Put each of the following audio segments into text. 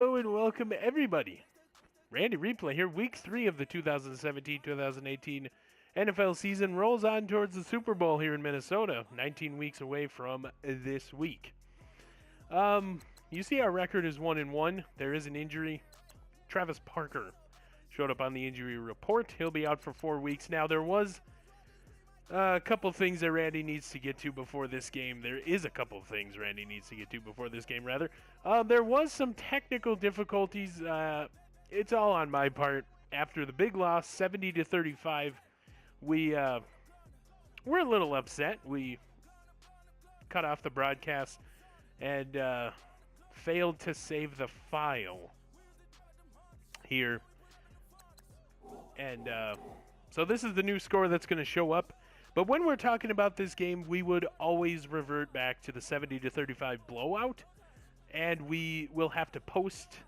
Hello and welcome everybody. Randy Replay here. Week 3 of the 2017-2018 NFL season rolls on towards the Super Bowl here in Minnesota, 19 weeks away from this week. You see our record is 1-1. There is an injury. Travis Parker showed up on the injury report. He'll be out for 4 weeks. Now, there was a couple things that Randy needs to get to before this game. There is a couple things Randy needs to get to before this game, rather. There was some technical difficulties. It's all on my part. After the big loss, 70-35, we're a little upset. We cut off the broadcast and failed to save the file here. And so this is the new score that's going to show up. But when we're talking about this game, we would always revert back to the 70-35 blowout, and we will have to post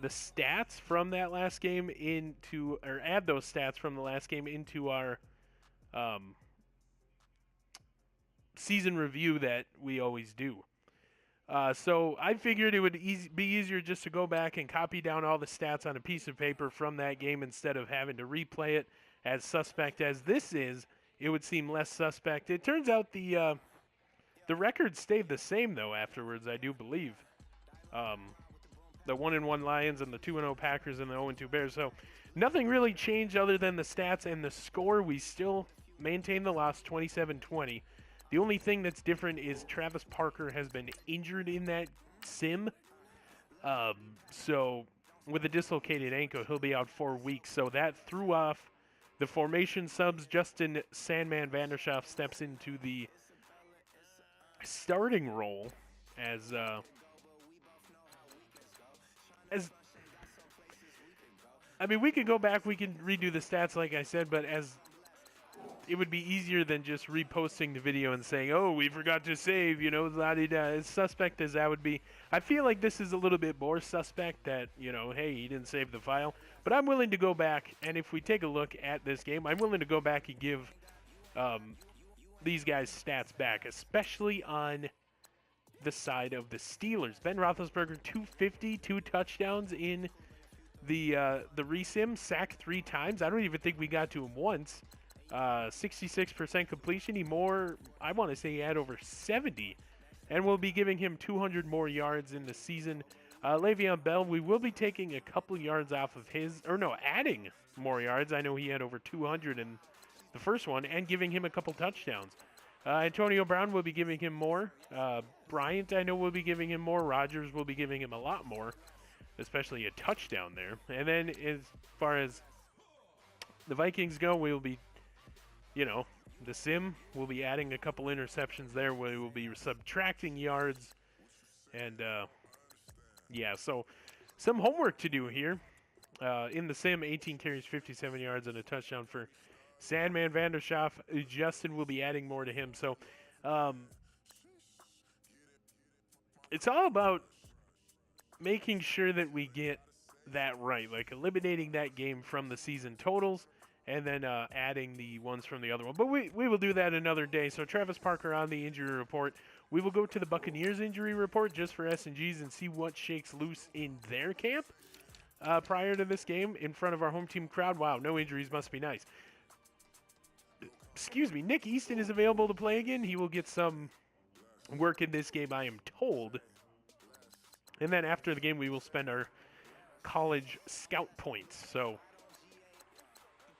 the stats from that last game into, or add those stats from the last game into our season review that we always do. So I figured it would be easier just to go back and copy down all the stats on a piece of paper from that game instead of having to replay it. As suspect as this is, it would seem less suspect. It turns out the record stayed the same, though, afterwards, I do believe. The 1-1 Lions and the 2-0 Packers and the 0-2 Bears. So nothing really changed other than the stats and the score. We still maintain the loss, 27-20. The only thing that's different is Travis Parker has been injured in that sim. So with a dislocated ankle, he'll be out 4 weeks. So that threw off the formation subs. Justin Sandman Vanderschaft steps into the starting role as I mean, we could go back, we can redo the stats like I said, but as it would be easier than just reposting the video and saying, oh, we forgot to save, la-di-da. As suspect as that would be, I feel like this is a little bit more suspect that, hey, he didn't save the file. But I'm willing to go back, and if we take a look at this game, I'm willing to go back and give these guys stats back, especially on the side of the Steelers. Ben Roethlisberger, 250, 2 touchdowns in the resim, sacked 3 times. I don't even think we got to him once. 66% completion. I want to say he had over 70, and we'll be giving him 200 more yards in the season. Le'Veon Bell, we will be taking a couple yards off of adding more yards. I know he had over 200 in the first one, and giving him a couple touchdowns. Antonio Brown will be giving him more. Bryant, I know, will be giving him more. Rodgers will be giving him a lot more, especially a touchdown there. And then as far as the Vikings go, we will be, the sim will be adding a couple interceptions there. We will be subtracting yards. And, so some homework to do here. In the sim, 18 carries, 57 yards, and a touchdown for Sandman Vanderschaft. Justin will be adding more to him. So it's all about making sure that we get that right, like eliminating that game from the season totals and then adding the ones from the other one. But we will do that another day. So Travis Parker on the injury report. We will go to the Buccaneers injury report just for S&Gs and see what shakes loose in their camp prior to this game in front of our home team crowd. Wow, no injuries must be nice. Excuse me, Nick Easton is available to play again. He will get some work in this game, I am told. And then after the game, we will spend our college scout points. So,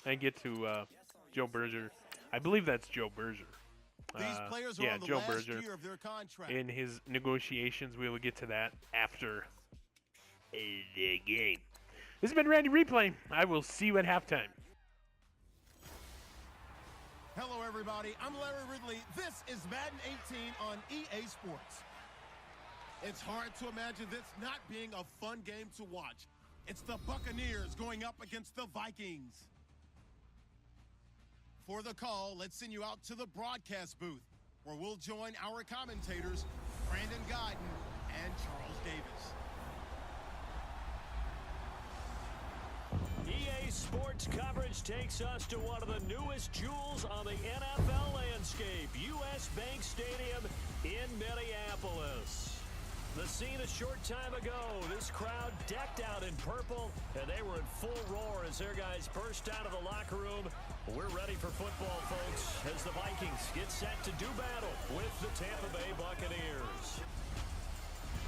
and get to Joe Berger. I believe that's Joe Berger. These players are on the Joe last Berger. year of their contract. In his negotiations, we will get to that after the game. This has been Randy Replay. I will see you at halftime. Hello, everybody. I'm Larry Ridley. This is Madden 18 on EA Sports. It's hard to imagine this not being a fun game to watch. It's the Buccaneers going up against the Vikings. For the call, let's send you out to the broadcast booth, where we'll join our commentators, Brandon Godden and Charles Davis. EA Sports coverage takes us to one of the newest jewels on the NFL landscape, U.S. Bank Stadium in Minneapolis. The scene a short time ago. This crowd decked out in purple, and they were in full roar as their guys burst out of the locker room. We're ready for football, folks, as the Vikings get set to do battle with the Tampa Bay Buccaneers.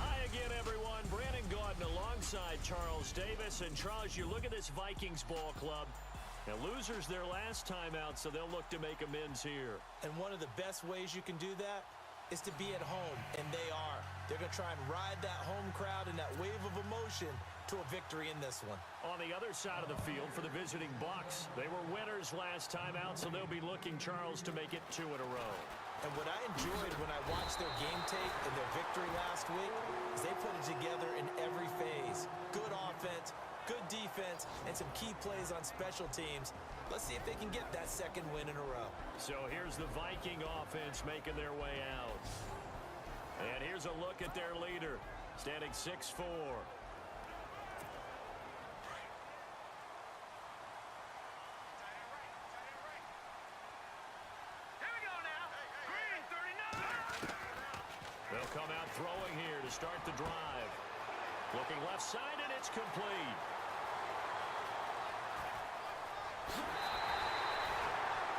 Hi again, everyone. Brandon Gaudin alongside Charles Davis. And Charles, you look at this Vikings ball club. Now, losers their last time out, so they'll look to make amends here. And one of the best ways you can do that is to be at home, and they are. They're going to try and ride that home crowd and that wave of emotion to a victory in this one. On the other side of the field for the visiting Bucs, they were winners last time out, so they'll be looking, Charles, to make it 2 in a row. And what I enjoyed when I watched their game tape and their victory last week is they put it together in every phase. Good offense, good defense, and some key plays on special teams. Let's see if they can get that second win in a row. So here's the Viking offense making their way out. And here's a look at their leader, standing 6'4". They'll come out throwing here to start the drive. Looking left side, and it's complete.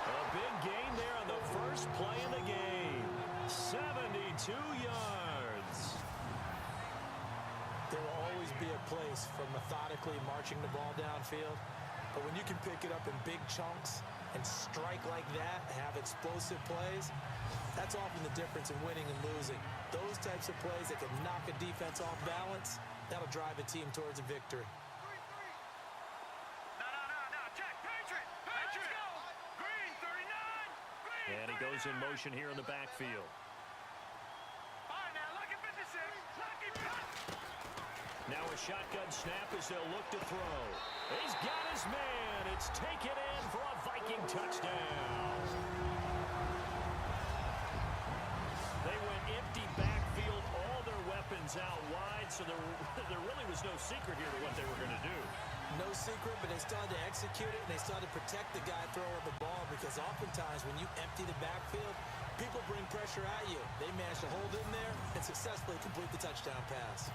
A big gain there on the first play of the game. 72 yards. There will always be a place for methodically marching the ball downfield. But when you can pick it up in big chunks and strike like that, have explosive plays, that's often the difference in winning and losing. Those types of plays that can knock a defense off balance, that'll drive a team towards a victory. And he goes in motion here in the backfield. Now a shotgun snap as they'll look to throw. He's got his man. It's taken in for a Viking touchdown. They went empty backfield, all their weapons out wide, so there really was no secret here to what they were going to do. No secret, but they started to execute it, and they started to protect the guy throwing the ball, because oftentimes when you empty the backfield, people bring pressure at you. They managed to hold in there and successfully complete the touchdown pass.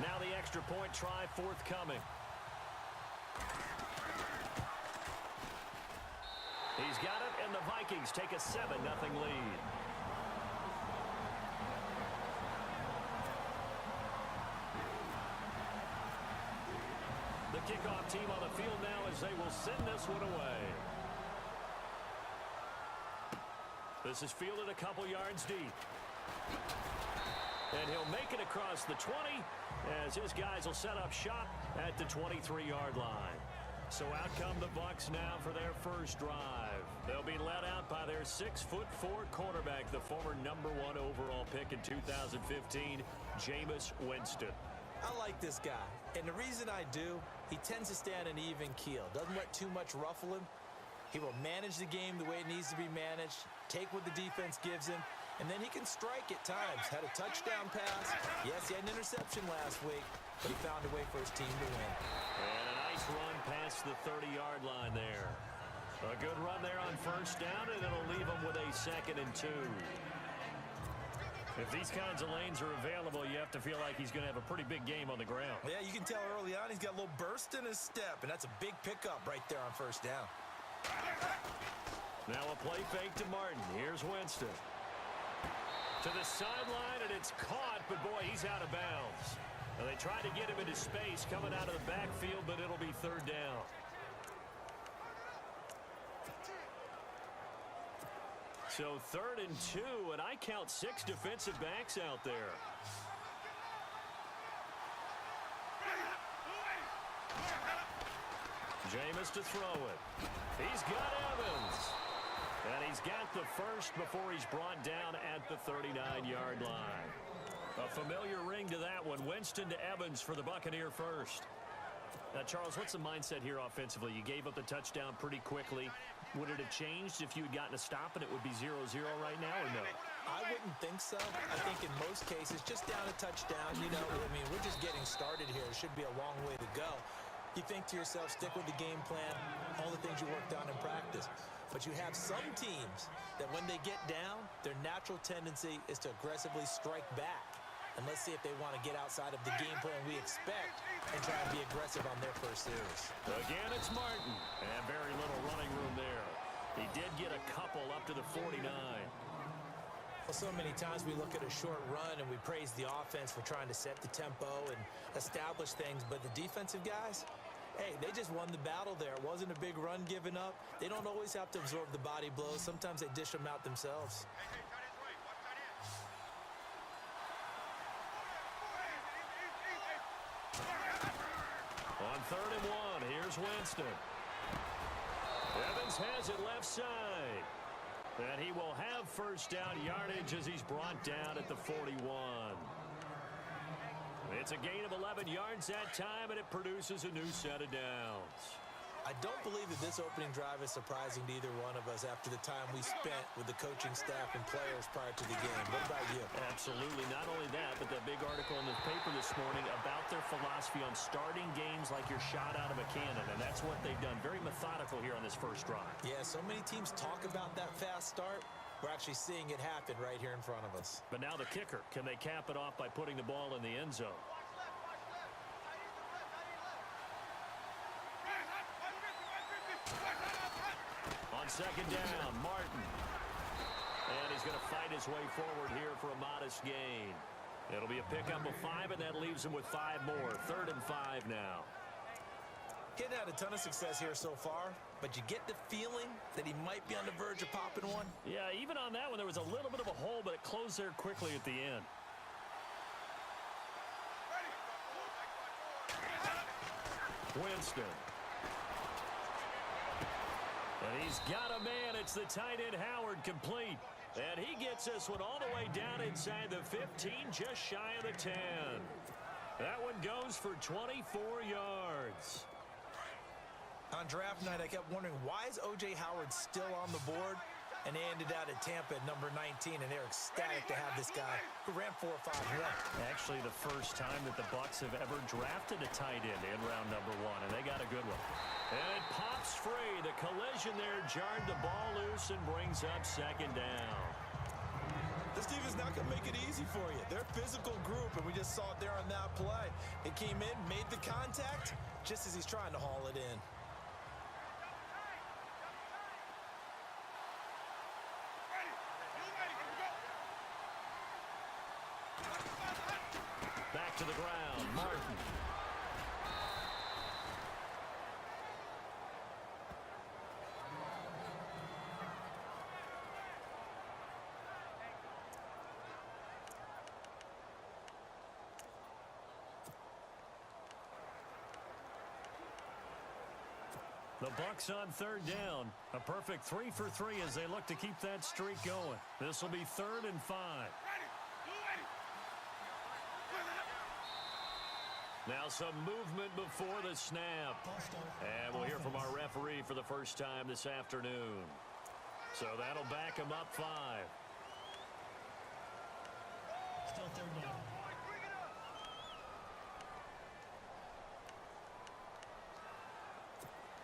Now the extra point try forthcoming. He's got it, and the Vikings take a 7-0 lead. The kickoff team on the field now as they will send this one away. This is fielded a couple yards deep. And he'll make it across the 20 as his guys will set up shop at the 23-yard line. So out come the Bucs now for their first drive. They'll be led out by their 6'4" quarterback, the former #1 overall pick in 2015, Jameis Winston. I like this guy, and the reason I do, he tends to stay on an even keel. Doesn't let too much ruffle him. He will manage the game the way it needs to be managed, take what the defense gives him, and then he can strike at times. Had a touchdown pass. Yes, he had an interception last week, but he found a way for his team to win. And a nice run past the 30-yard line there. A good run there on first down, and it'll leave him with a 2nd and 2. If these kinds of lanes are available, you have to feel like he's going to have a pretty big game on the ground. Yeah, you can tell early on he's got a little burst in his step, and that's a big pickup right there on first down. Now a play fake to Martin. Here's Winston. To the sideline, and it's caught, but boy, he's out of bounds. Well, they tried to get him into space coming out of the backfield, but it'll be 3rd down. So 3rd and 2, and I count 6 defensive backs out there. Jameis to throw it. He's got Evans. And he's got the first before he's brought down at the 39-yard line. A familiar ring to that one. Winston to Evans for the Buccaneer first. Now, Charles, what's the mindset here offensively? You gave up the touchdown pretty quickly. Would it have changed if you had gotten a stop and it would be 0-0 right now, or no? I wouldn't think so. I think in most cases, just down a touchdown, you know, I mean, we're just getting started here. It should be a long way to go. You think to yourself, stick with the game plan, all the things you worked on in practice. But you have some teams that when they get down, their natural tendency is to aggressively strike back. And let's see if they want to get outside of the game plan we expect and try and be aggressive on their first series. Again, it's Martin. And very little running room there. He did get a couple up to the 49. Well, so many times we look at a short run and we praise the offense for trying to set the tempo and establish things, but the defensive guys, hey, they just won the battle there. It wasn't a big run given up. They don't always have to absorb the body blows. Sometimes they dish them out themselves. On 3rd and 1, here's Winston. Evans has it left side. And he will have first down yardage as he's brought down at the 41. It's a gain of 11 yards that time, and it produces a new set of downs. I don't believe that this opening drive is surprising to either one of us after the time we spent with the coaching staff and players prior to the game. What about you? Absolutely. Not only that, but that big article in the paper this morning about their philosophy on starting games like you're shot out of a cannon, and that's what they've done. Very methodical here on this first drive. Yeah, so many teams talk about that fast start. We're actually seeing it happen right here in front of us. But now the kicker. Can they cap it off by putting the ball in the end zone? On 2nd down, Martin. And he's going to fight his way forward here for a modest gain. It'll be a pickup of 5, and that leaves him with 5 more. 3rd and 5 now. Getting had a ton of success here so far, but you get the feeling that he might be on the verge of popping one. Yeah, even on that one, there was a little bit of a hole, but it closed there quickly at the end. Winston. And he's got a man. It's the tight end Howard complete. And he gets this one all the way down inside the 15, just shy of the 10. That one goes for 24 yards. On draft night, I kept wondering, why is O.J. Howard still on the board? And they ended out at Tampa at number 19, and they're ecstatic to have this guy who ran 4.51. Actually, the first time that the Bucs have ever drafted a tight end in round number 1, and they got a good one. And it pops free. The collision there jarred the ball loose and brings up 2nd down. This team is not going to make it easy for you. They're a physical group, and we just saw it there on that play. It came in, made the contact, just as he's trying to haul it in. Back to the ground, Martin. The Bucs on 3rd down. A perfect 3 for 3 as they look to keep that streak going. This will be 3rd and 5. Now some movement before the snap. And we'll hear from our referee for the first time this afternoon. So that'll back him up 5. Still 3rd down.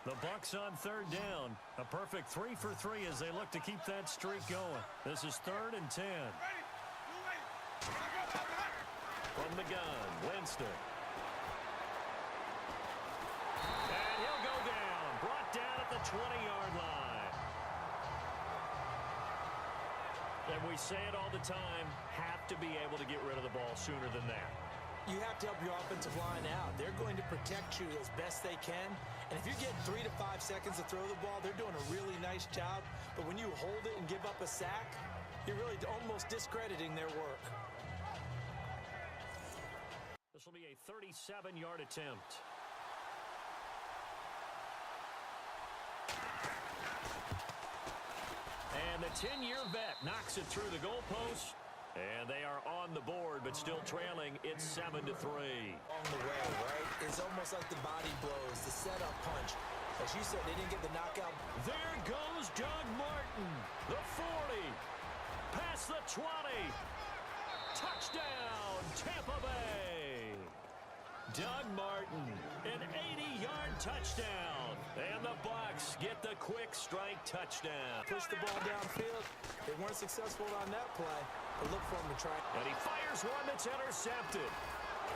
The Bucs on 3rd down. A perfect 3 for 3 as they look to keep that streak going. This is 3rd and 10. From the gun, Winston. And he'll go down. Brought down at the 20-yard line. And we say it all the time, have to be able to get rid of the ball sooner than that. You have to help your offensive line out. They're going to protect you as best they can. And if you're getting 3 to 5 seconds to throw the ball, they're doing a really nice job. But when you hold it and give up a sack, you're really almost discrediting their work. This will be a 37-yard attempt. And the 10-year vet knocks it through the goalpost. And they are on the board, but still trailing. It's 7-3. Along the way, right? It's almost like the body blows, the setup punch. As you said, they didn't get the knockout. There goes Doug Martin. The 40. Past the 20. Touchdown, Tampa Bay. Doug Martin, an 80-yard touchdown. And the Bucs get the quick strike touchdown. Push the ball downfield. They weren't successful on that play. but look for him to try. And he fires one that's intercepted.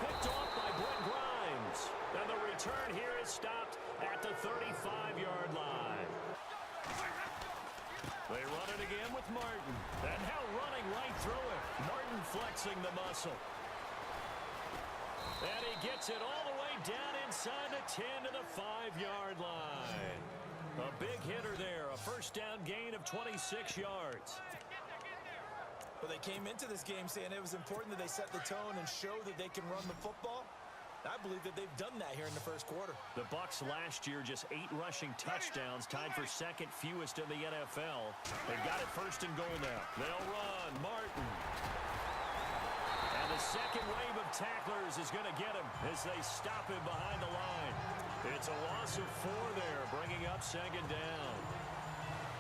Picked off by Brent Grimes. And the return here is stopped at the 35-yard line. They run it again with Martin. And now running right through it. Martin flexing the muscle. And he gets it all the way down inside the 10 to the 5-yard line. A big hitter there. A first down gain of 26 yards. Well, they came into this game saying it was important that they set the tone and show that they can run the football. I believe that they've done that here in the first quarter. The Bucs last year just 8 rushing touchdowns, tied for second fewest in the NFL. They've got it first and goal now. They'll run. Martin. And the second wave of tacklers is going to get him as they stop him behind the line. It's a loss of 4 there, bringing up second down.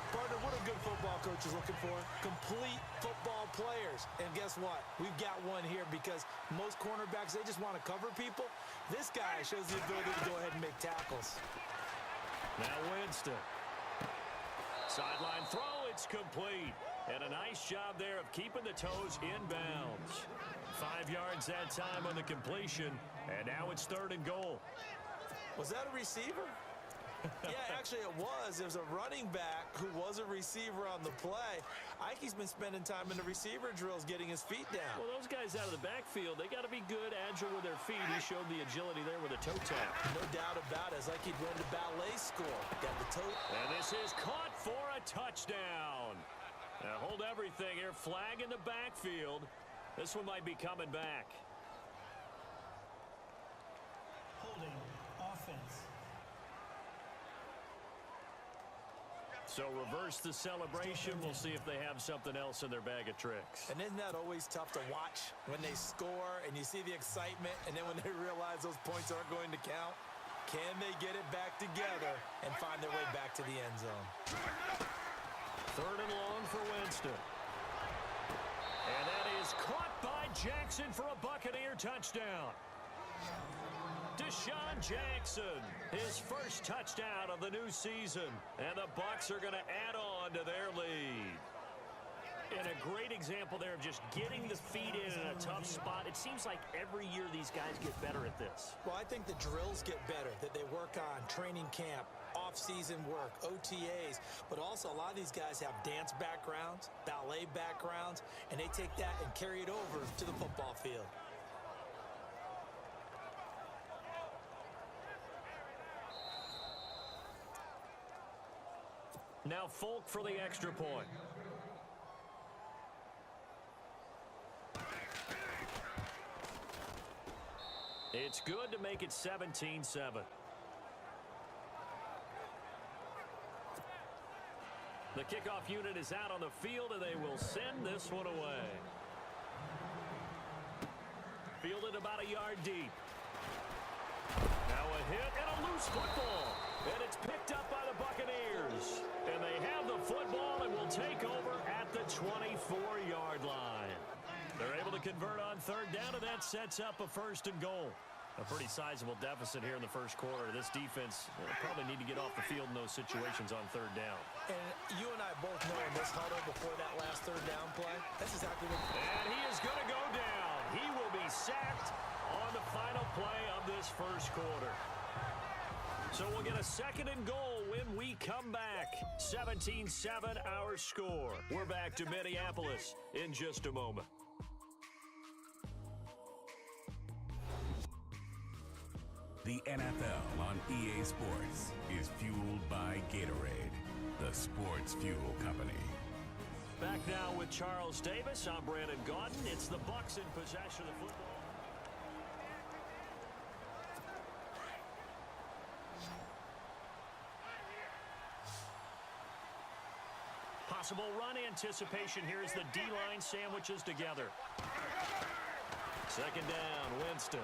Partner, what a good football coach is looking for. Complete football players. And guess what? We've got one here because most cornerbacks, they just want to cover people. This guy shows the ability to go ahead and make tackles. Now Winston. Sideline throw, it's complete. And a nice job there of keeping the toes in bounds. 5 yards that time on the completion. And now it's third and goal. Was that a receiver? Yeah, actually it was. There's a running back who was a receiver on the play. Ike's been spending time in the receiver drills getting his feet down. Well, those guys out of the backfield, they got to be good, agile with their feet. He showed the agility there with a toe tap. No doubt about it. It's like he'd won the ballet school. Got the toe. And this is caught for a touchdown. Now hold everything here. Flag in the backfield. This one might be coming back. Holding offense. So reverse the celebration. We'll see if they have something else in their bag of tricks. And isn't that always tough to watch when they score and you see the excitement, and then when they realize those points aren't going to count? Can they get it back together and find their way back to the end zone? Third and long for Winston. And that is caught by Jackson for a Buccaneer touchdown. Deshaun Jackson, his first touchdown of the new season. And the Bucs are going to add on to their lead. And a great example there of just getting the feet in a tough spot. It seems like every year these guys get better at this. Well, I think the drills get better, that they work on training camp, off-season work, OTAs. But also a lot of these guys have dance backgrounds, ballet backgrounds, and they take that and carry it over to the football field. Now Folk for the extra point. It's good to make it 17-7. The kickoff unit is out on the field, and they will send this one away. Fielded about a yard deep. Now a hit and a loose football. And it's picked up by the Buccaneers. And they have the football and will take over at the 24-yard line. They're able to convert on third down, and that sets up a first and goal. A pretty sizable deficit here in the first quarter. This defense probably need to get off the field in those situations on third down. And you and I both know in this huddle before that last third down play, that's exactly what... And he is going to go down. He will be sacked on the final play of this first quarter. So we'll get a second and goal when we come back. 17-7 our score. We're back to Minneapolis in just a moment. The NFL on EA Sports is fueled by Gatorade, the sports fuel company. Back now with Charles Davis. I'm Brandon Gaudin. It's the Bucs in possession of football. Possible run anticipation here as the D-line sandwiches together. Second down, Winston.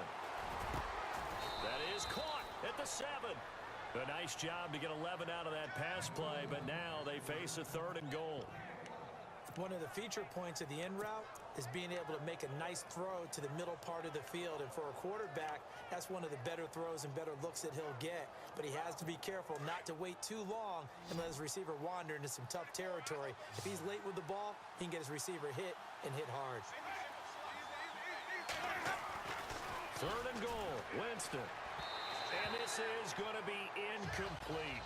That is caught at the 7. A nice job to get 11 out of that pass play, but now they face a third and goal. One of the feature points of the in route is being able to make a nice throw to the middle part of the field. And for a quarterback, that's one of the better throws and better looks that he'll get. But he has to be careful not to wait too long and let his receiver wander into some tough territory. If he's late with the ball, he can get his receiver hit and hit hard. 3rd and goal, Winston. And this is going to be incomplete.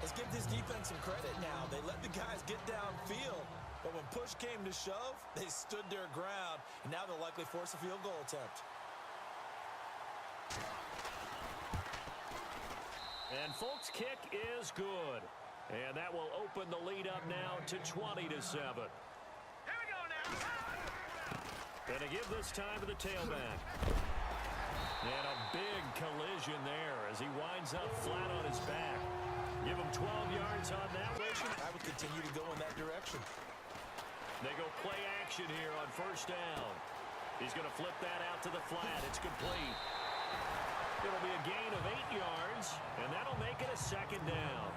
Let's give this defense some credit now. They let the guys get downfield, but when push came to shove, they stood their ground, and now they'll likely force a field goal attempt. And folks, kick is good. And that will open the lead up now to 20-7. Here we go now. Gonna give this time to the tailback. And a big collision there as he winds up flat on his back. Give him 12 yards on that. I would continue to go in that direction. They go play action here on 1st down. He's going to flip that out to the flat. It's complete. It'll be a gain of 8 yards, and that'll make it a 2nd down.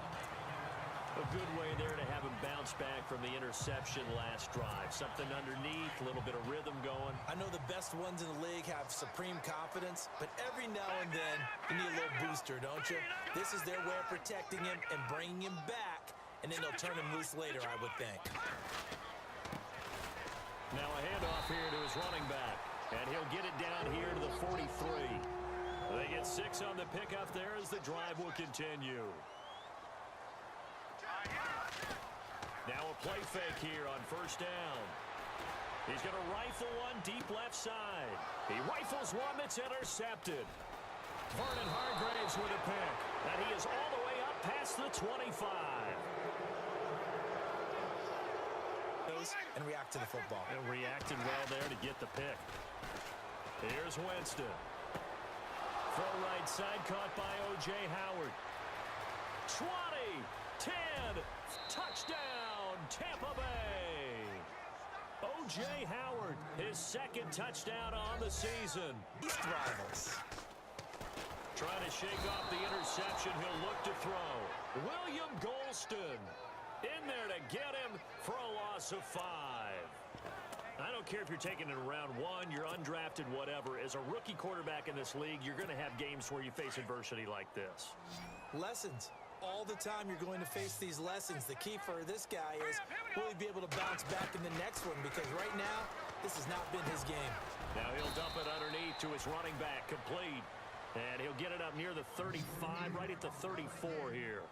A good way there to have him bounce back from the interception last drive. Something underneath, a little bit of rhythm going. I know the best ones in the league have supreme confidence, but every now and then you need a little booster, don't you? This is their way of protecting him and bringing him back, and then they'll turn him loose later, I would think. Now a handoff here to his running back, and he'll get it down here to the 43. They get 6 on the pickup there as the drive will continue. Now a play fake here on 1st down. He's going to rifle one deep left side. He rifles one that's intercepted. Vernon Hargraves with a pick. And he is all the way up past the 25. And react to the football. And reacted well there to get the pick. Here's Winston. Throw right side caught by O.J. Howard. 20, 10, touchdown, Tampa Bay. O.J. Howard, his 2nd touchdown on the season. East rivals. Trying to shake off the interception, he'll look to throw. William Golston in there to get him for a loss of 5. I don't care if you're taking it in round 1, you're undrafted, whatever. As a rookie quarterback in this league, you're going to have games where you face adversity like this. Lessons. All the time you're going to face these lessons. The key for this guy is, will he be able to bounce back in the next one? Because right now, this has not been his game. Now he'll dump it underneath to his running back, complete. And he'll get it up near the 35, right at the 34 here.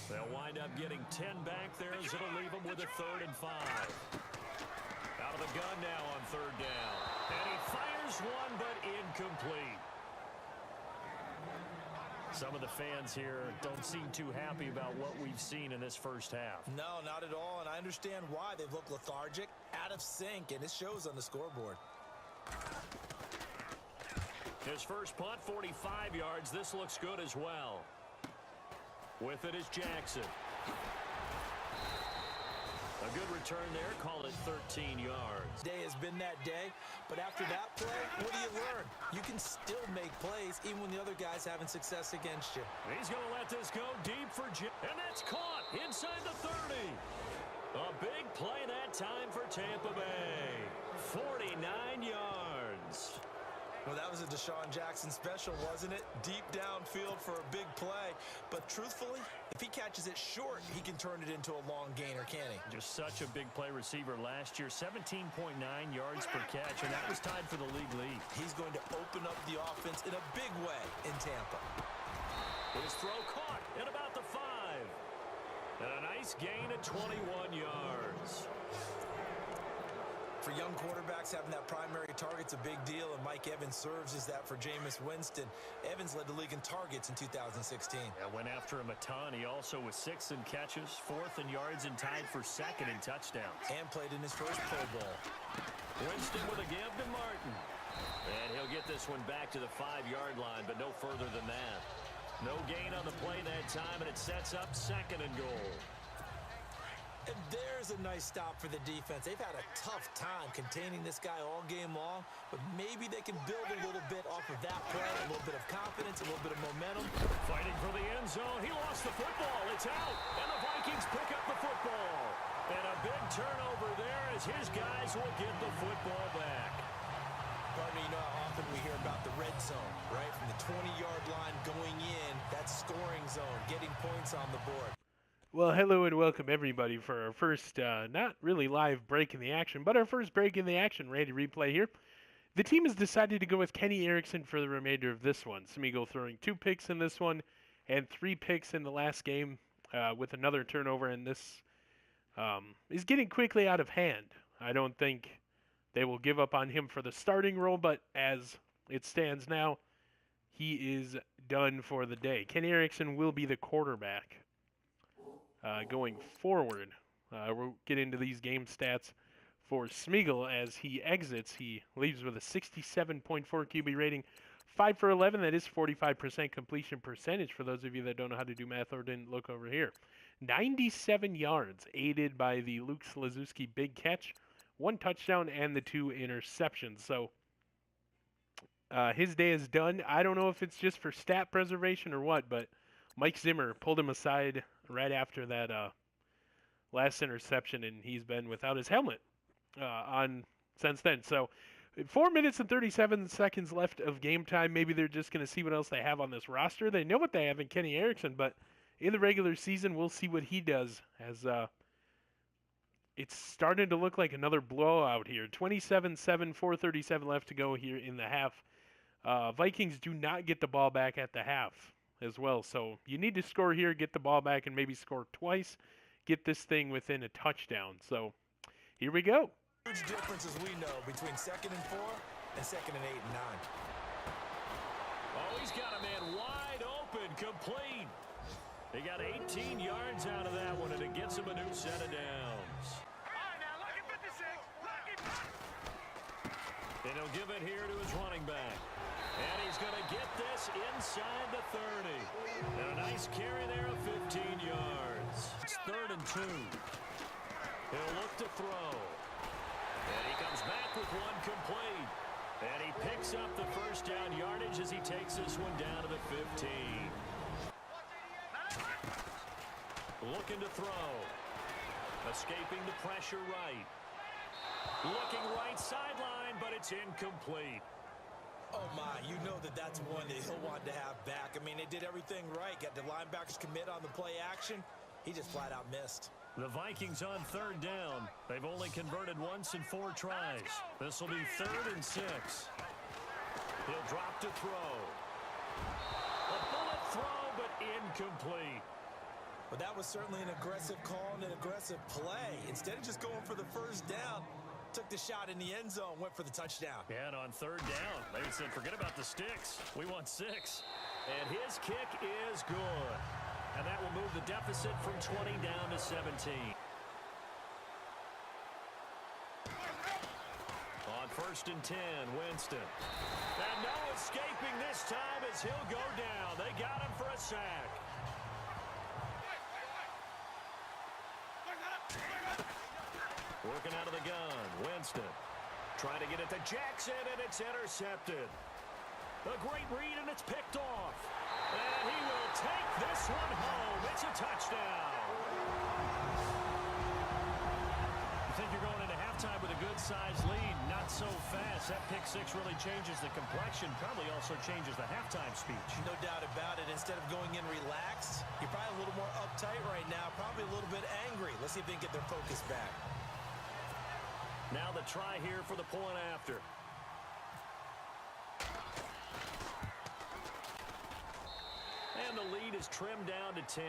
They'll wind up getting 10 back there as it'll leave them with a 3rd and 5. Out of the gun now on 3rd down. And he fires one, but incomplete. Some of the fans here don't seem too happy about what we've seen in this 1st half. No, not at all, and I understand why. They've looked lethargic, out of sync, and it shows on the scoreboard. His first punt, 45 yards. This looks good as well. With it is Jackson. A good return there. Call it 13 yards. Day has been that day, but after that play, what do you learn? You can still make plays even when the other guy's having success against you. He's going to let this go deep for Jim. And that's caught inside the 30. A big play that time for Tampa Bay. 49 yards. Well, that was a Deshaun Jackson special, wasn't it? Deep downfield for a big play. But truthfully, if he catches it short, he can turn it into a long gainer, can he? Just such a big play receiver last year. 17.9 yards per catch, and that was tied for the league lead. He's going to open up the offense in a big way in Tampa. His throw caught at about the 5. And a nice gain of 21 yards. For young quarterbacks, having that primary target's a big deal, and Mike Evans serves as that for Jameis Winston. Evans led the league in targets in 2016. Yeah, went after him a ton. He also was 6th in catches, 4th in yards, and tied for 2nd in touchdowns. And played in his first Pro Bowl. Winston with a give to Martin. And he'll get this one back to the 5-yard line, but no further than that. No gain on the play that time, and it sets up 2nd and goal. And there's a nice stop for the defense. They've had a tough time containing this guy all game long, but maybe they can build a little bit off of that play, a little bit of confidence, a little bit of momentum. Fighting for the end zone. He lost the football. It's out, and the Vikings pick up the football. And a big turnover there as his guys will get the football back. Partner, you know how often we hear about the red zone, right? From the 20-yard line going in, that scoring zone, getting points on the board. Well, hello and welcome everybody for our first, not really live break in the action, but our first break in the action. Randy Replay here. The team has decided to go with Kenny Erickson for the remainder of this one. Smeagol throwing 2 picks in this one and 3 picks in the last game with another turnover, and this is getting quickly out of hand. I don't think they will give up on him for the starting role, but as it stands now, he is done for the day. Kenny Erickson will be the quarterback going forward. We'll get into these game stats for Smeagol as he exits. He leaves with a 67.4 QB rating, 5 for 11. That is 45% completion percentage for those of you that don't know how to do math or didn't look over here. 97 yards, aided by the Luke Slazewski big catch, 1 touchdown, and the 2 interceptions. So his day is done. I don't know if it's just for stat preservation or what, but Mike Zimmer pulled him aside right after that last interception, and he's been without his helmet on since then. So 4 minutes and 37 seconds left of game time. Maybe they're just going to see what else they have on this roster. They know what they have in Kenny Erickson, but in the regular season, we'll see what he does as it's starting to look like another blowout here. 27-7, 4:37 left to go here in the half. Vikings do not get the ball back at the half as well. So you need to score here, get the ball back, and maybe score twice. Get this thing within a touchdown. So here we go. Huge difference, as we know, between 2nd and 4 and 2nd and 8 and 9. Oh, he's got a man wide open, complete. He got 18 yards out of that one, and it gets him a new set of downs. All right, now look at 56. And he'll give it here to his running back. And he's going to get this inside the 30. And a nice carry there of 15 yards. It's 3rd and 2. He'll look to throw. And he comes back with 1 complete. And he picks up the first down yardage as he takes this one down to the 15. Looking to throw. Escaping the pressure right. Looking right sideline, but it's incomplete. Oh, my, you know that's one that he'll want to have back. I mean, they did everything right. Got the linebackers commit on the play action. He just flat out missed. The Vikings on 3rd down. They've only converted once in 4 tries. This will be 3rd and 6. He'll drop to throw. A bullet throw, but incomplete. But that was certainly an aggressive call and an aggressive play. Instead of just going for the first down, took the shot in the end zone, went for the touchdown. Yeah, and on 3rd down, they said, forget about the sticks. We want 6. And his kick is good. And that will move the deficit from 20 down to 17. On 1st and 10, Winston. And no escaping this time as he'll go down. They got him for a sack. Working out of the gun, Winston. Trying to get it to Jackson, and it's intercepted. A great read, and it's picked off. And he will take this one home. It's a touchdown. You think you're going into halftime with a good-sized lead? Not so fast. That pick 6 really changes the complexion, probably also changes the halftime speech. No doubt about it. Instead of going in relaxed, you're probably a little more uptight right now, probably a little bit angry. Let's see if they can get their focus back. Now the try here for the point after. And the lead is trimmed down to 10.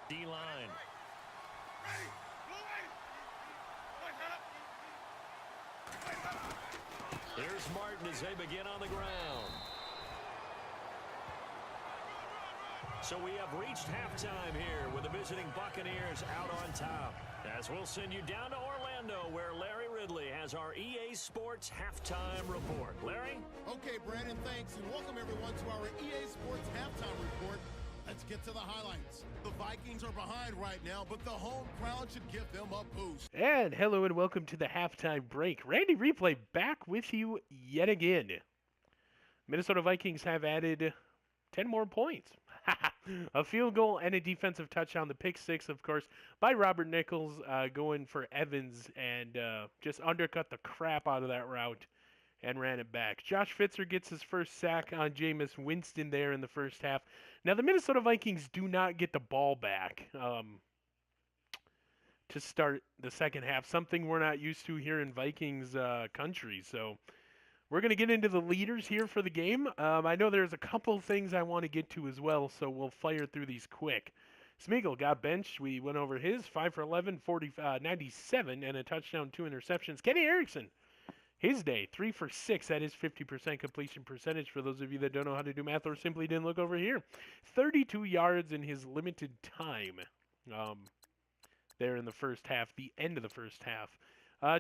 D-line. Here's Martin as they begin on the ground. So we have reached halftime here with the visiting Buccaneers out on top. As we'll send you down to Orlando, where Larry Ridley has our EA Sports Halftime Report. Larry? Okay, Brandon, thanks, and welcome everyone to our EA Sports Halftime Report. Let's get to the highlights. The Vikings are behind right now, but the home crowd should give them a boost. And hello and welcome to the halftime break. Randy Replay back with you yet again. Minnesota Vikings have added 10 more points. A field goal and a defensive touchdown. The pick 6, of course, by Robert Nichols, going for Evans and just undercut the crap out of that route and ran it back. Josh Fitzer gets his first sack on Jameis Winston there in the first half. Now, the Minnesota Vikings do not get the ball back. to start the second half, something we're not used to here in Vikings country. So we're going to get into the leaders here for the game. I know there's a couple things I want to get to as well, so we'll fire through these quick. Smeagol got benched. We went over his 5 for 11, 97, and a touchdown, 2 interceptions. Kenny Erickson, his day, 3 for 6. That is 50% completion percentage for those of you that don't know how to do math or simply didn't look over here. 32 yards in his limited time there in the first half, the end of the first half.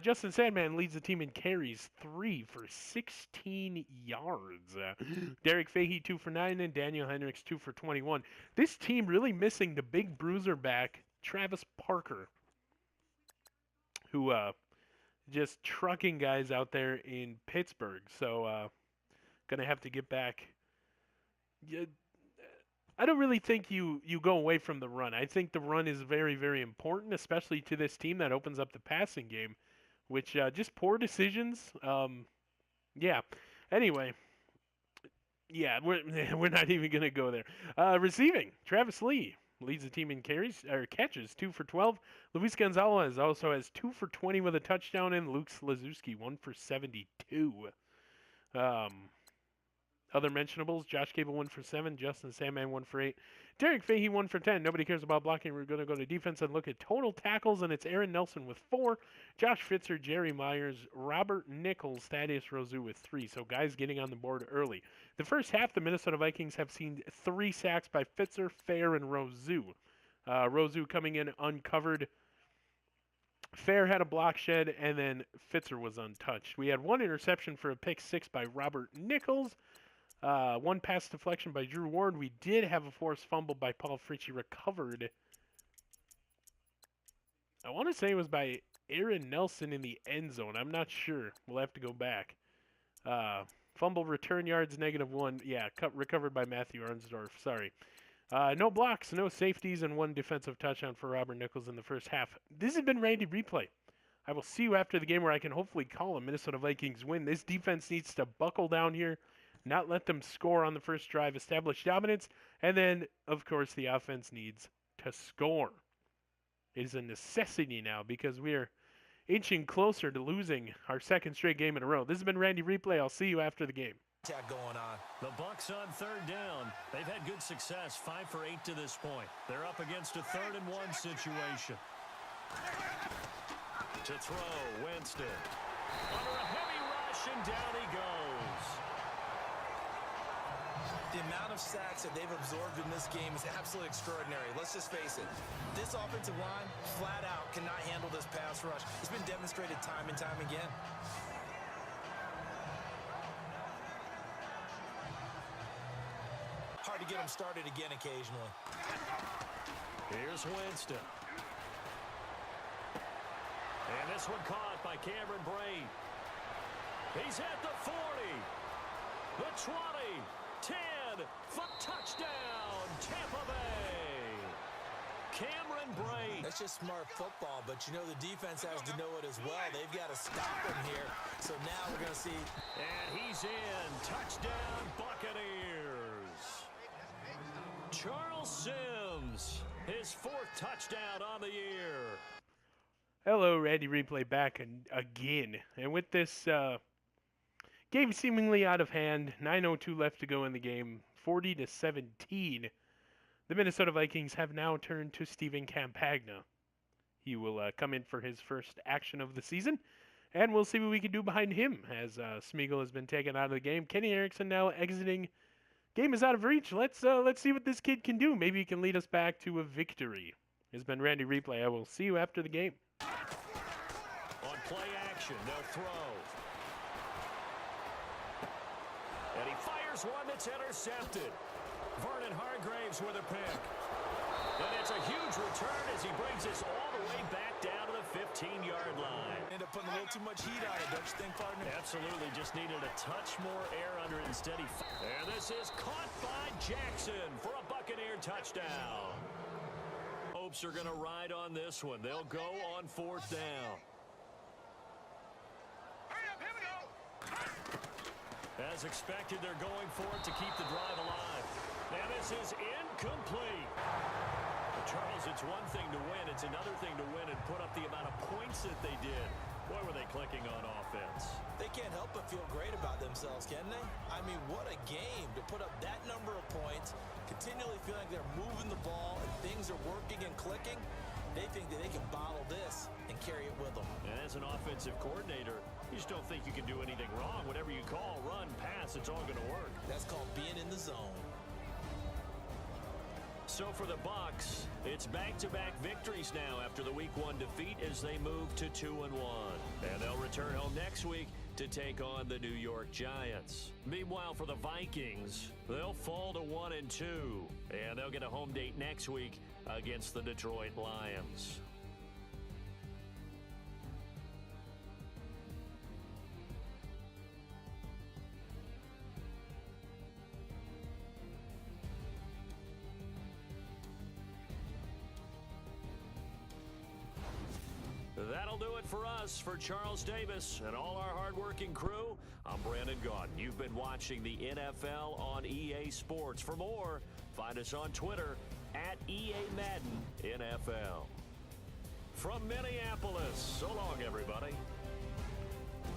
Justin Sandman leads the team in carries, 3 for 16 yards. Derek Fahey, 2 for 9, and Daniel Hendricks, 2 for 21. This team really missing the big bruiser back, Travis Parker, who just trucking guys out there in Pittsburgh. So going to have to get back. I don't really think you go away from the run. I think the run is very, very important, especially to this team that opens up the passing game, which just poor decisions. Yeah. Anyway, yeah, we're not even going to go there. Receiving, Travis Lee leads the team in catches, 2 for 12. Luis Gonzalez also has 2 for 20 with a touchdown, and Luke Slazewski, 1 for 72. Other mentionables, Josh Cable 1 for 7, Justin Sandman 1 for 8, Derek Fahey 1 for 10. Nobody cares about blocking. We're going to go to defense and look at total tackles, and it's Aaron Nelson with 4, Josh Fitzer, Jerry Myers, Robert Nichols, Thaddeus Rozu with 3. So guys getting on the board early. The first half, the Minnesota Vikings have seen 3 sacks by Fitzer, Fair, and Rozu. Rozu coming in uncovered. Fair had a block shed, and then Fitzer was untouched. We had 1 interception for a pick 6 by Robert Nichols. 1 pass deflection by Drew Ward. We did have a forced fumble by Paul Fritchie recovered. I want to say it was by Aaron Nelson in the end zone. I'm not sure. We'll have to go back. Fumble return yards, -1. Yeah, recovered by Matthew Arnsdorf. Sorry. No blocks, no safeties, and 1 defensive touchdown for Robert Nichols in the first half. This has been Randy Replay. I will see you after the game where I can hopefully call a Minnesota Vikings win. This defense needs to buckle down here, not let them score on the first drive, establish dominance, and then, of course, the offense needs to score. It is a necessity now because we are inching closer to losing our second straight game in a row. This has been Randy Replay. I'll see you after the game. Going on. The Bucs on 3rd down. They've had good success, 5 for 8 to this point. They're up against a 3rd and 1 situation. To throw, Winston. Under a heavy rush, and down he goes. The amount of sacks that they've absorbed in this game is absolutely extraordinary. Let's just face it. This offensive line, flat out, cannot handle this pass rush. It's been demonstrated time and time again. Hard to get them started again occasionally. Here's Winston. And this one caught by Cameron Brate. He's at the 40, the 20, 10, for touchdown, Tampa Bay. Cameron Brate. That's just smart football, but you know the defense has to know it as well. They've got to stop him here. So now we're going to see. And he's in. Touchdown, Buccaneers. Charles Sims, his 4th touchdown on the year. Hello, Randy Replay back again. And with this game seemingly out of hand, 9:02 left to go in the game, 40-17, the Minnesota Vikings have now turned to Stephen Campagna. He will come in for his first action of the season, and we'll see what we can do behind him as Smeagol has been taken out of the game. Kenny Erickson now exiting. Game is out of reach. Let's see what this kid can do. Maybe he can lead us back to a victory. It's been Randy Replay. I will see you after the game. On play action, they'll throw. And he fires one that's intercepted. Vernon Hargreaves with a pick. And it's a huge return as he brings us all the way back down to the 15-yard line. End up putting a little too much heat on it, don't you think, partner? Absolutely. Just needed a touch more air under it instead. And this is caught by Jackson for a Buccaneer touchdown. Hopes are going to ride on this one. They'll go on 4th down. Hurry up, here we go. As expected, they're going for it to keep the drive alive. And this is incomplete. Charles, it's one thing to win. It's another thing to win and put up the amount of points that they did. Boy, were they clicking on offense. They can't help but feel great about themselves, can they? I mean, what a game to put up that number of points, continually feeling like they're moving the ball and things are working and clicking. They think that they can bottle this and carry it with them. And as an offensive coordinator, you just don't think you can do anything wrong. Whatever you call, run, pass, it's all going to work. That's called being in the zone. So for the Bucs, it's back-to-back victories now after the Week 1 defeat as they move to 2-1. And they'll return home next week to take on the New York Giants. Meanwhile, for the Vikings, they'll fall to 1-2. And they'll get a home date next week against the Detroit Lions. That'll do it for us. For Charles Davis and all our hardworking crew, I'm Brandon Gaudin. You've been watching the NFL on EA Sports. For more, find us on Twitter at EA Madden NFL. From Minneapolis, so long, everybody.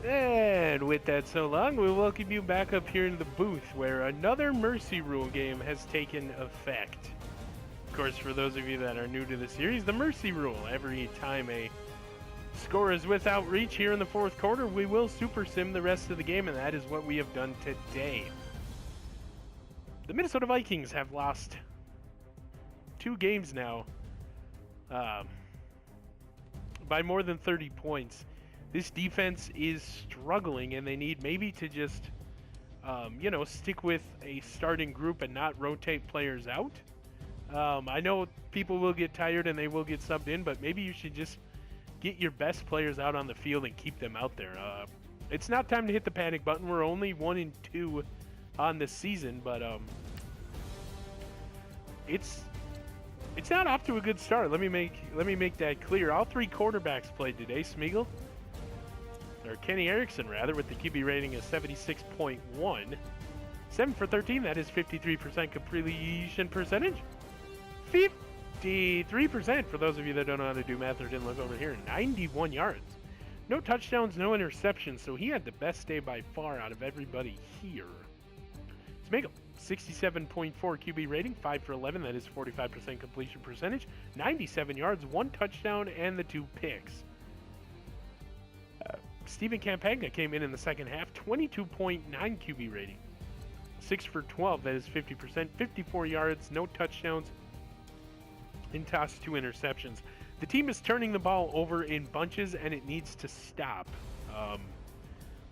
And with that so long, we welcome you back up here in the booth where another Mercy Rule game has taken effect. Of course, for those of you that are new to the series, the Mercy Rule, every time a score is without reach here in the fourth quarter, we will super sim the rest of the game, and that is what we have done today. The Minnesota Vikings have lost 2 games now by more than 30 points. This defense is struggling, and they need maybe to just, stick with a starting group and not rotate players out. I know people will get tired and they will get subbed in, but maybe you should just get your best players out on the field and keep them out there. It's not time to hit the panic button. We're only 1-2 on the season, but it's not off to a good start. Let me make that clear. All 3 quarterbacks played today. Kenny Erickson with the QB rating of 76.1, 7 for 13. That is 53% completion percentage. 53% for those of you that don't know how to do math or didn't look over here. 91 yards. No touchdowns, no interceptions, so he had the best day by far out of everybody here. Let's make him 67.4 QB rating, 5 for 11. That is 45% completion percentage. 97 yards, 1 touchdown, and the 2 picks. Stephen Campagna came in the second half, 22.9 QB rating. 6 for 12, that is 50%. 54 yards, no touchdowns, and tossed 2 interceptions. The team is turning the ball over in bunches, and it needs to stop. A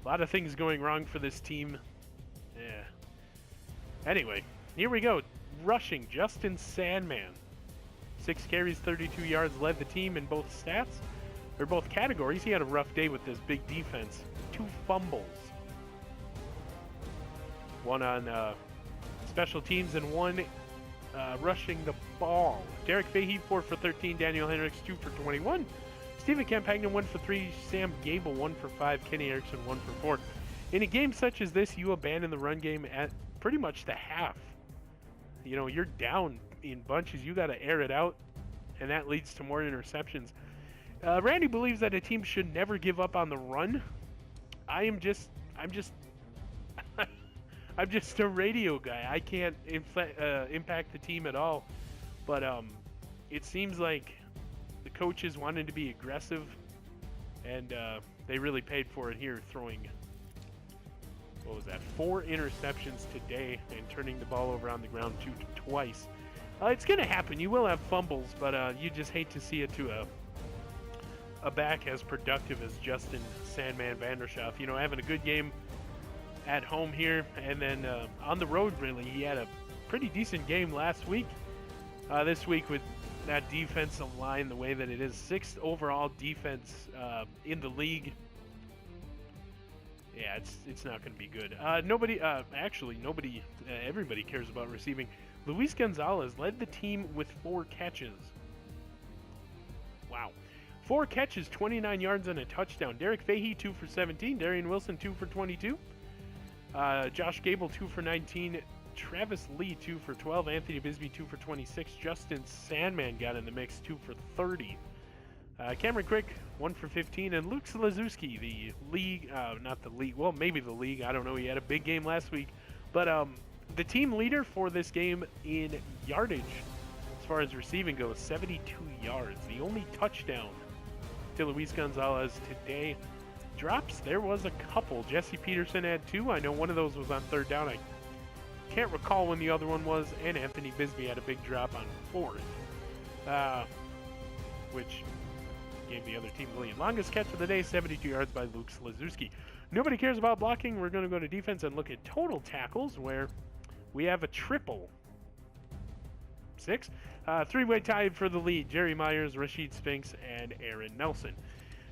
lot of things going wrong for this team. Yeah. Anyway, here we go. Rushing, Justin Sandman. 6 carries, 32 yards, led the team in both stats, or both categories. He had a rough day with this big defense. 2 fumbles. 1 on special teams and 1 rushing the ball. Derek Fahey, 4 for 13. Daniel Hendricks, 2 for 21. Stephen Campagna, 1 for 3. Sam Gable, 1 for 5. Kenny Erickson, 1 for 4. In a game such as this, you abandon the run game at pretty much the half. You're down in bunches. You got to air it out, and that leads to more interceptions. Randy believes that a team should never give up on the run. I'm just a radio guy. I can't impact the team at all. But it seems like the coaches wanted to be aggressive, and they really paid for it here, throwing, 4 interceptions today and turning the ball over on the ground twice. It's going to happen. You will have fumbles, but you just hate to see it to a back as productive as Justin Sandman Vanderschaft. Having a good game at home here, and then on the road, really. He had a pretty decent game last week. This week with that defensive line the way that it is, 6th overall defense in the league. Yeah, it's not going to be good. Everybody cares about receiving. Luis Gonzalez led the team with 4 catches. Wow. 4 catches, 29 yards, and a touchdown. Derek Fahey, 2 for 17. Darian Wilson, 2 for 22. Josh Gable, 2 for 19. Travis Lee, 2 for 12. Anthony Bisbee, 2 for 26. Justin Sandman got in the mix, 2 for 30. Cameron Crick, 1 for 15. And Luke Slazewski, the league, not the league, well, maybe the league. I don't know. He had a big game last week. But the team leader for this game in yardage, as far as receiving goes, 72 yards. The only touchdown to Luis Gonzalez today. Drops, there was a couple. Jesse Peterson had 2. I know one of those was on 3rd down. I can't recall when the other one was. And Anthony Bisbee had a big drop on 4th, which gave the other team the lead. Longest catch of the day, 72 yards by Luke Slazewski. Nobody cares about blocking. We're going to go to defense and look at total tackles, where we have a triple. 6. Three-way tie for the lead. Jerry Myers, Rashid Spinks, and Aaron Nelson.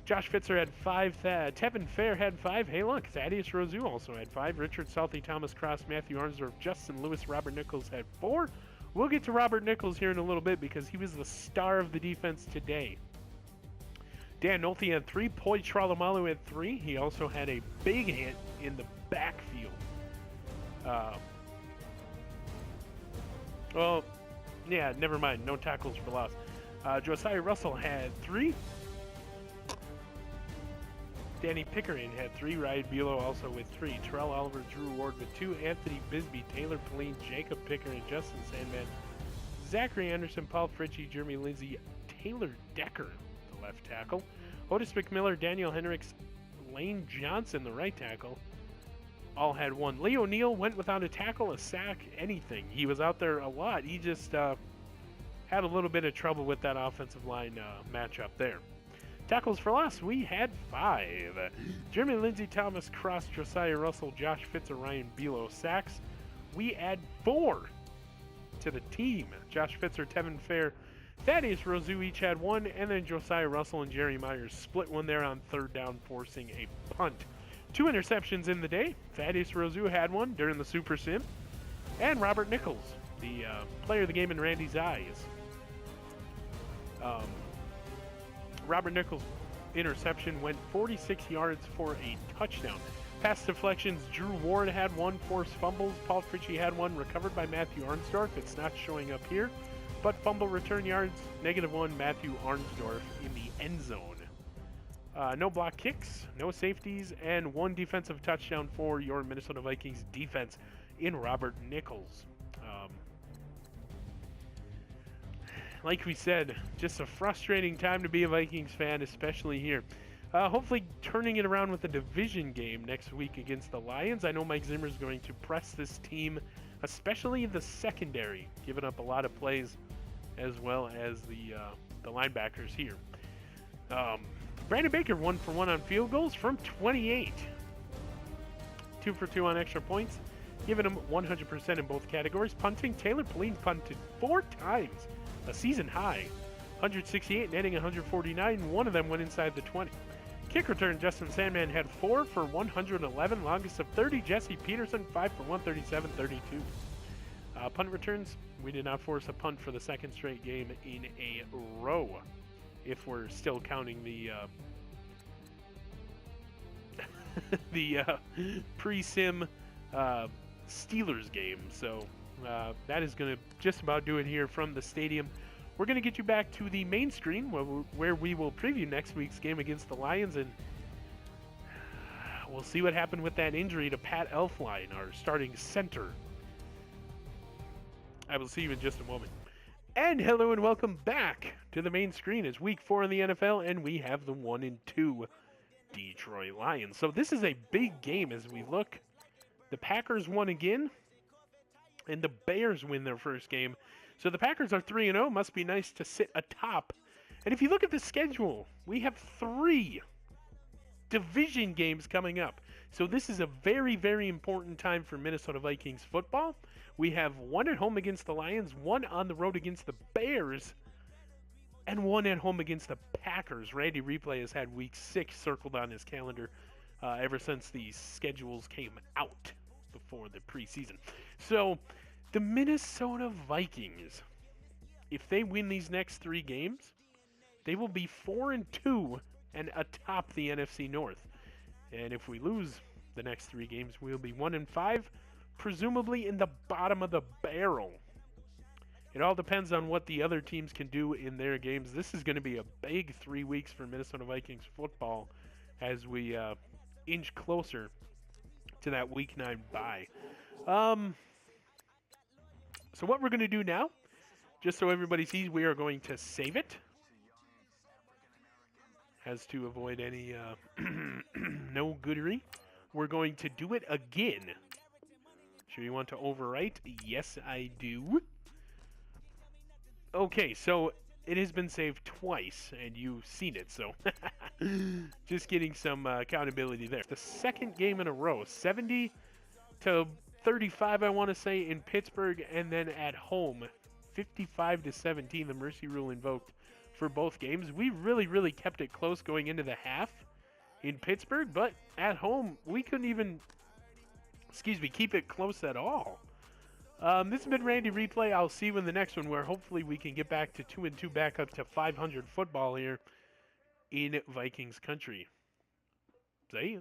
Josh Fitzer had 5. Tevin Fair had 5. Hey, look, Thaddeus Rozu also had 5. Richard Salty, Thomas Cross, Matthew Arnsdorf, Justin Lewis, Robert Nichols had 4. We'll get to Robert Nichols here in a little bit because he was the star of the defense today. Dan Nolte had 3. Poi Tralamalu had 3. He also had a big hit in the backfield. Well, yeah, never mind. No tackles for loss. Josiah Russell had 3. Danny Pickering had 3. Ryan Buelow also with 3. Terrell Oliver, Drew Ward with 2. Anthony Bisbee, Taylor Pauline, Jacob Pickering, Justin Sandman, Zachary Anderson, Paul Fritchie, Jeremy Lindsay, Taylor Decker, the left tackle. Otis McMillan, Daniel Hendricks, Lane Johnson, the right tackle, all had 1. Leo Neal went without a tackle, a sack, anything. He was out there a lot. He just had a little bit of trouble with that offensive line matchup there. Tackles for loss, we had 5. Jeremy Lindsay, Thomas Cross, Josiah Russell, Josh Fitzer, Ryan Buelow. Sacks, we add 4 to the team. Josh Fitzer, Tevin Fair, Thaddeus Rozu each had 1, and then Josiah Russell and Jerry Myers split one there on 3rd down, forcing a punt. 2 interceptions in the day. Thaddeus Rozu had 1 during the Super Sim. And Robert Nichols, the player of the game in Randy's eyes. Robert Nichols' interception went 46 yards for a touchdown. Pass deflections, Drew Ward had 1. Forced fumbles, Paul Fritchie had 1. Recovered by Matthew Arnsdorf. It's not showing up here. But fumble return yards, -1, Matthew Arnsdorf in the end zone. No block kicks, no safeties, and 1 defensive touchdown for your Minnesota Vikings defense in Robert Nichols. Like we said, just a frustrating time to be a Vikings fan, especially here. Hopefully turning it around with a division game next week against the Lions. I know Mike Zimmer is going to press this team, especially the secondary, giving up a lot of plays, as well as the linebackers here. Brandon Baker 1 for 1 on field goals from 28. 2 for 2 on extra points, giving him 100% in both categories. Punting, Taylor Pauline punted 4 times, a season high. 168, netting 149. 1 of them went inside the 20. Kick return, Justin Sandman had 4 for 111, longest of 30. Jesse Peterson, 5 for 137, 32. Punt returns, we did not force a punt for the 2nd straight game in a row, if we're still counting the pre-sim Steelers game. So that is going to just about do it here from the stadium. We're going to get you back to the main screen where we will preview next week's game against the Lions, and we'll see what happened with that injury to Pat Elflein, our starting center. I will see you in just a moment. And hello and welcome back to the main screen. It's week 4 in the NFL, and we have the 1-2 Detroit Lions. So this is a big game as we look. The Packers won again, and the Bears win their first game. So the Packers are 3-0. Must be nice to sit atop. And if you look at the schedule, we have 3 division games coming up. So this is a very, very important time for Minnesota Vikings football. We have 1 at home against the Lions, 1 on the road against the Bears, and 1 at home against the Packers. Randy Replay has had week 6 circled on his calendar ever since the schedules came out before the preseason. So the Minnesota Vikings, if they win these next 3 games, they will be 4-2 and atop the NFC North. And if we lose the next 3 games, we'll be 1-5, presumably in the bottom of the barrel. It all depends on what the other teams can do in their games. This is going to be a big 3 weeks for Minnesota Vikings football as we inch closer to that Week 9 bye. So what we're going to do now, just so everybody sees, we are going to save it. As to avoid any no goodery. We're going to do it again. Sure you want to overwrite? Yes, I do. Okay, so it has been saved twice, and you've seen it, so just getting some accountability there. The second game in a row, 70-35, I want to say, in Pittsburgh, and then at home, 55-17, the mercy rule invoked for both games. We really kept it close going into the half in Pittsburgh, but at home, we couldn't even, keep it close at all. This has been Randy Replay. I'll see you in the next one, where hopefully we can get back to 2-2, back up to 500 football here in Vikings country. See ya.